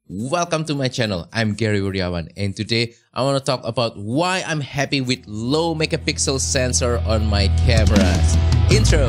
welcome to my channel. I'm Gary Wuryawan, and today I want to talk about why I'm happy with low megapixel sensor on my cameras. Intro.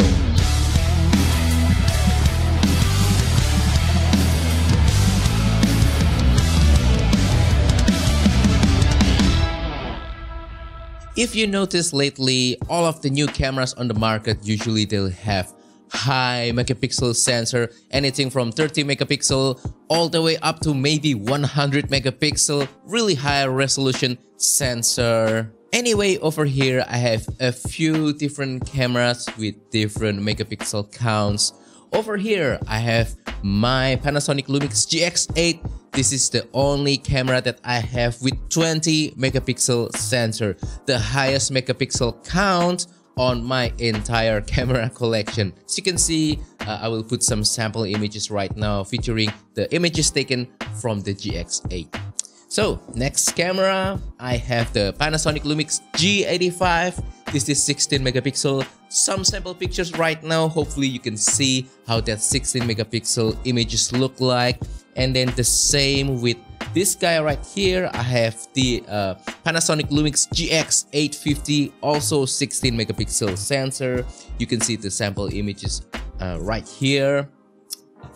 If you notice lately, all of the new cameras on the market, usually they'll have high megapixel sensor, anything from 30 megapixel all the way up to maybe 100 megapixel, really high resolution sensor. Anyway, over here I have a few different cameras with different megapixel counts. Over here I have my Panasonic Lumix GX8. This is the only camera that I have with 20 megapixel sensor, the highest megapixel count on my entire camera collection. As you can see, I will put some sample images right now featuring the images taken from the GX8. So next camera, I have the Panasonic Lumix G85. This is 16 megapixel. Some sample pictures right now. Hopefully you can see how that 16 megapixel images look like. And then the same with this guy right here. I have the Panasonic Lumix GX850, also 16 megapixel sensor. You can see the sample images right here.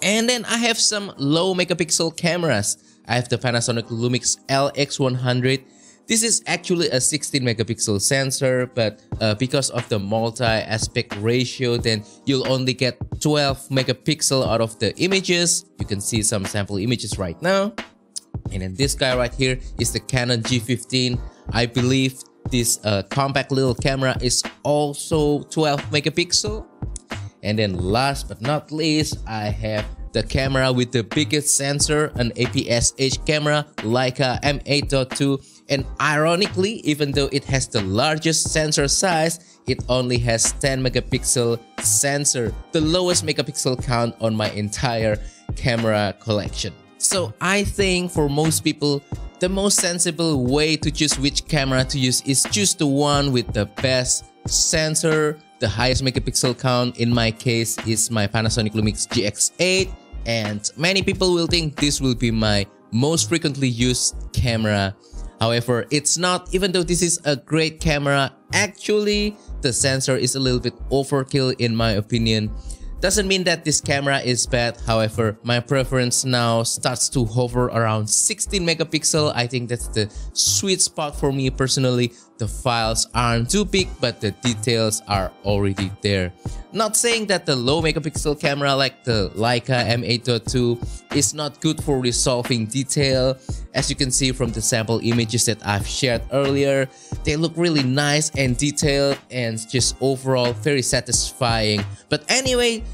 And then I have some low megapixel cameras. I have the Panasonic Lumix LX100. This is actually a 16 megapixel sensor, but because of the multi-aspect ratio, then you'll only get 12 megapixel out of the images. You can see some sample images right now. And then this guy right here is the Canon G15. I believe this compact little camera is also 12 megapixel. And then last but not least, I have the camera with the biggest sensor, an APS-C camera, Leica M8.2. And ironically, even though it has the largest sensor size, it only has 10 megapixel sensor, the lowest megapixel count on my entire camera collection. So I think for most people, the most sensible way to choose which camera to use is choose the one with the best sensor, the highest megapixel count. In my case is my Panasonic Lumix GX8, and many people will think this will be my most frequently used camera. However, it's not. Even though this is a great camera, actually the sensor is a little bit overkill in my opinion. Doesn't mean that this camera is bad. However, my preference now starts to hover around 16 megapixel. I think that's the sweet spot for me personally. The files aren't too big, but the details are already there. Not saying that the low megapixel camera like the Leica M8.2 is not good for resolving detail. As you can see from the sample images that I've shared earlier, they look really nice and detailed and just overall very satisfying. But anyway,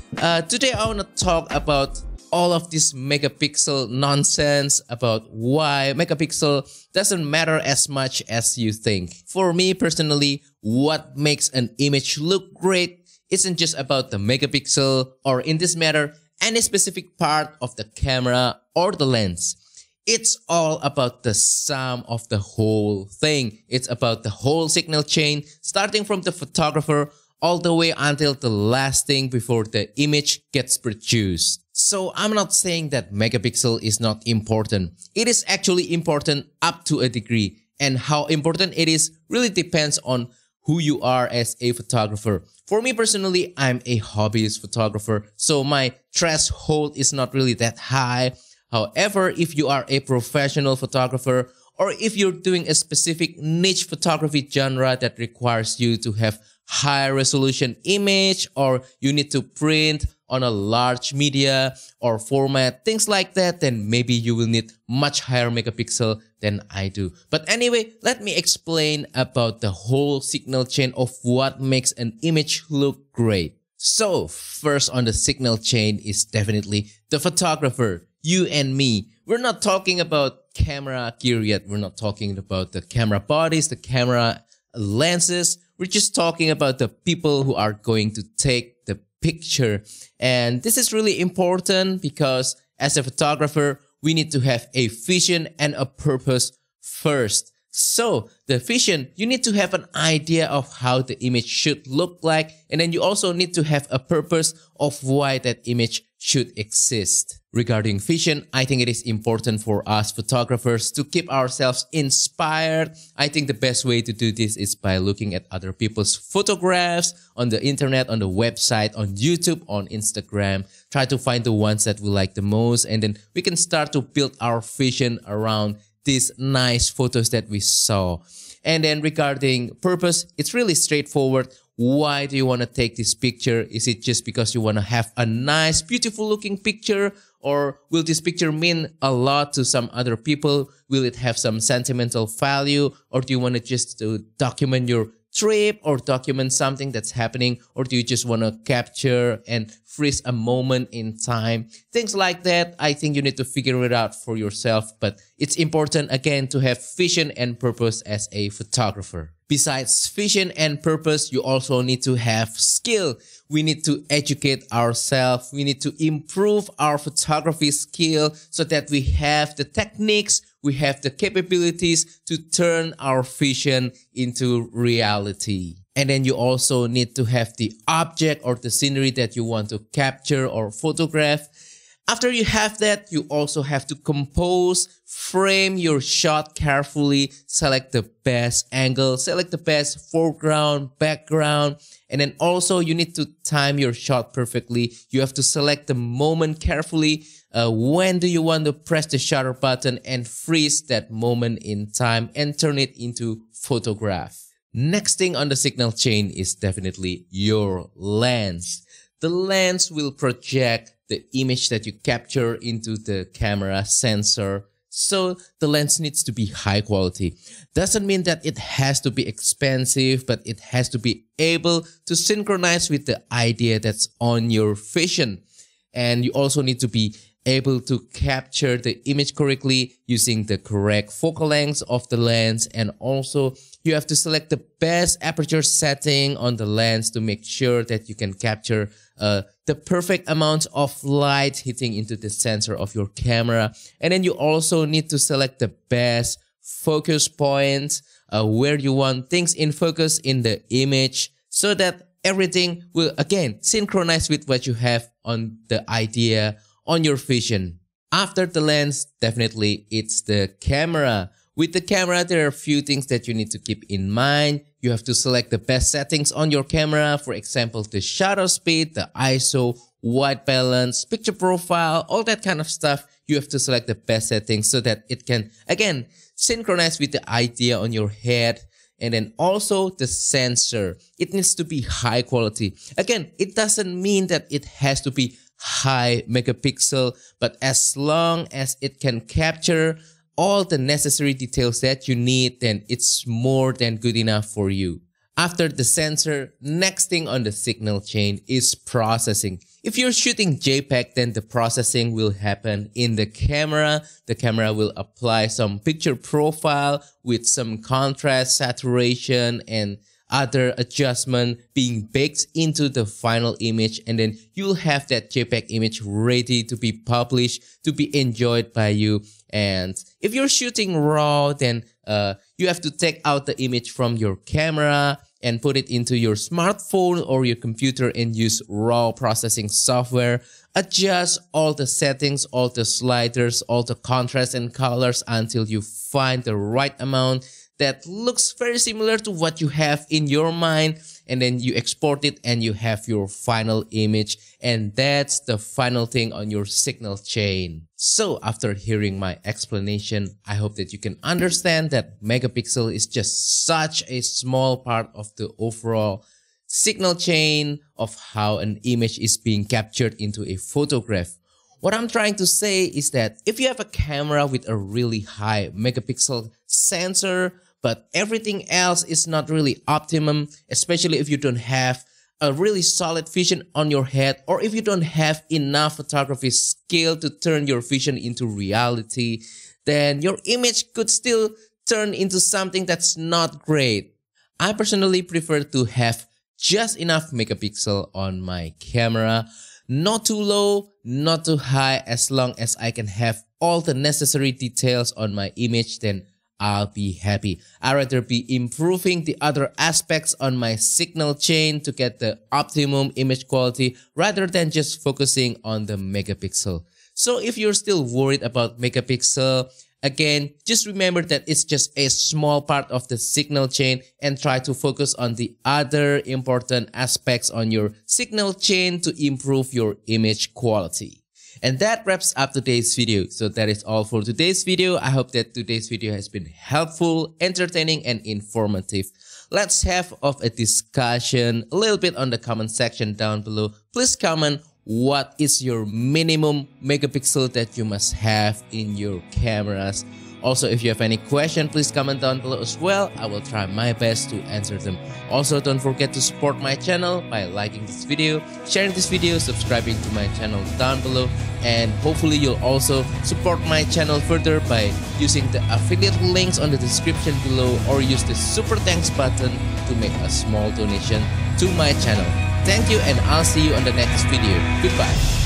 today I want to talk about all of this megapixel nonsense, about why megapixel doesn't matter as much as you think. For me personally, what makes an image look great isn't just about the megapixel, or in this matter, any specific part of the camera or the lens. It's all about the sum of the whole thing. It's about the whole signal chain, starting from the photographer all the way until the last thing before the image gets produced. So I'm not saying that megapixel is not important. It is actually important up to a degree, and how important it is really depends on who you are as a photographer. For me personally, I'm a hobbyist photographer, so my threshold is not really that high. However, if you are a professional photographer, or if you're doing a specific niche photography genre that requires you to have high resolution image, or you need to print on a large media or format, things like that, then maybe you will need much higher megapixel than I do. But anyway, let me explain about the whole signal chain of what makes an image look great. So first on the signal chain is definitely the photographer, you and me. We're not talking about camera gear yet. We're not talking about the camera bodies, the camera lenses. We're just talking about the people who are going to take the picture. And this is really important because as a photographer, we need to have a vision and a purpose first. So the vision, you need to have an idea of how the image should look like. And then you also need to have a purpose of why that image should exist. Regarding vision, I think it is important for us photographers to keep ourselves inspired. I think the best way to do this is by looking at other people's photographs on the internet, on the website, on YouTube, on Instagram. Try to find the ones that we like the most, and then we can start to build our vision around these nice photos that we saw. And then regarding purpose, it's really straightforward. Why do you want to take this picture? Is it just because you want to have a nice, beautiful looking picture? Or will this picture mean a lot to some other people? Will it have some sentimental value? Or do you want to just document your trip or document something that's happening? Or do you just want to capture and freeze a moment in time? Things like that, I think you need to figure it out for yourself. But it's important, again, to have vision and purpose as a photographer. Besides vision and purpose, you also need to have skill. We need to educate ourselves. We need to improve our photography skill so that we have the techniques, we have the capabilities to turn our vision into reality. And then you also need to have the object or the scenery that you want to capture or photograph. After you have that, you also have to compose, frame your shot carefully, select the best angle, select the best foreground, background, and then also you need to time your shot perfectly. You have to select the moment carefully. When do you want to press the shutter button and freeze that moment in time and turn it into photograph. Next thing on the signal chain is definitely your lens. The lens will project the image that you capture into the camera sensor. So the lens needs to be high quality. Doesn't mean that it has to be expensive, but it has to be able to synchronize with the idea that's on your vision. And you also need to be able to capture the image correctly using the correct focal length of the lens. And also you have to select the best aperture setting on the lens to make sure that you can capture the perfect amount of light hitting into the sensor of your camera. And then you also need to select the best focus point, where you want things in focus in the image, so that everything will again synchronize with what you have on the idea on your vision. After the lens, definitely it's the camera. With the camera, there are a few things that you need to keep in mind. You have to select the best settings on your camera. For example, the shutter speed, the ISO, white balance, picture profile, all that kind of stuff. You have to select the best settings so that it can, again, synchronize with the idea on your head. And then also the sensor. It needs to be high quality. Again, it doesn't mean that it has to be high megapixel, but as long as it can capture all the necessary details that you need, then it's more than good enough for you. After the sensor, next thing on the signal chain is processing. If you're shooting JPEG, then the processing will happen in the camera. The camera will apply some picture profile with some contrast, saturation, and other adjustment being baked into the final image, and then you'll have that JPEG image ready to be published, to be enjoyed by you. And if you're shooting RAW, then you have to take out the image from your camera and put it into your smartphone or your computer and use RAW processing software. Adjust all the settings, all the sliders, all the contrast and colors until you find the right amount that looks very similar to what you have in your mind, and then you export it and you have your final image, and that's the final thing on your signal chain. So after hearing my explanation, I hope that you can understand that megapixel is just such a small part of the overall signal chain of how an image is being captured into a photograph. What I'm trying to say is that if you have a camera with a really high megapixel sensor, but everything else is not really optimum, especially if you don't have a really solid vision on your head, or if you don't have enough photography skill to turn your vision into reality, then your image could still turn into something that's not great. I personally prefer to have just enough megapixel on my camera, not too low, not too high. As long as I can have all the necessary details on my image, then I'll be happy. I'd rather be improving the other aspects on my signal chain to get the optimum image quality rather than just focusing on the megapixel. So if you're still worried about megapixel, again, just remember that it's just a small part of the signal chain and try to focus on the other important aspects on your signal chain to improve your image quality. And that wraps up today's video. So that is all for today's video. I hope that today's video has been helpful, entertaining, and informative. Let's have a discussion a little bit on the comment section down below. Please comment what is your minimum megapixel that you must have in your cameras. Also, if you have any question, please comment down below as well. I will try my best to answer them. Also, don't forget to support my channel by liking this video, sharing this video, subscribing to my channel down below, and hopefully you'll also support my channel further by using the affiliate links on the description below or use the super thanks button to make a small donation to my channel. Thank you, and I'll see you on the next video. Goodbye.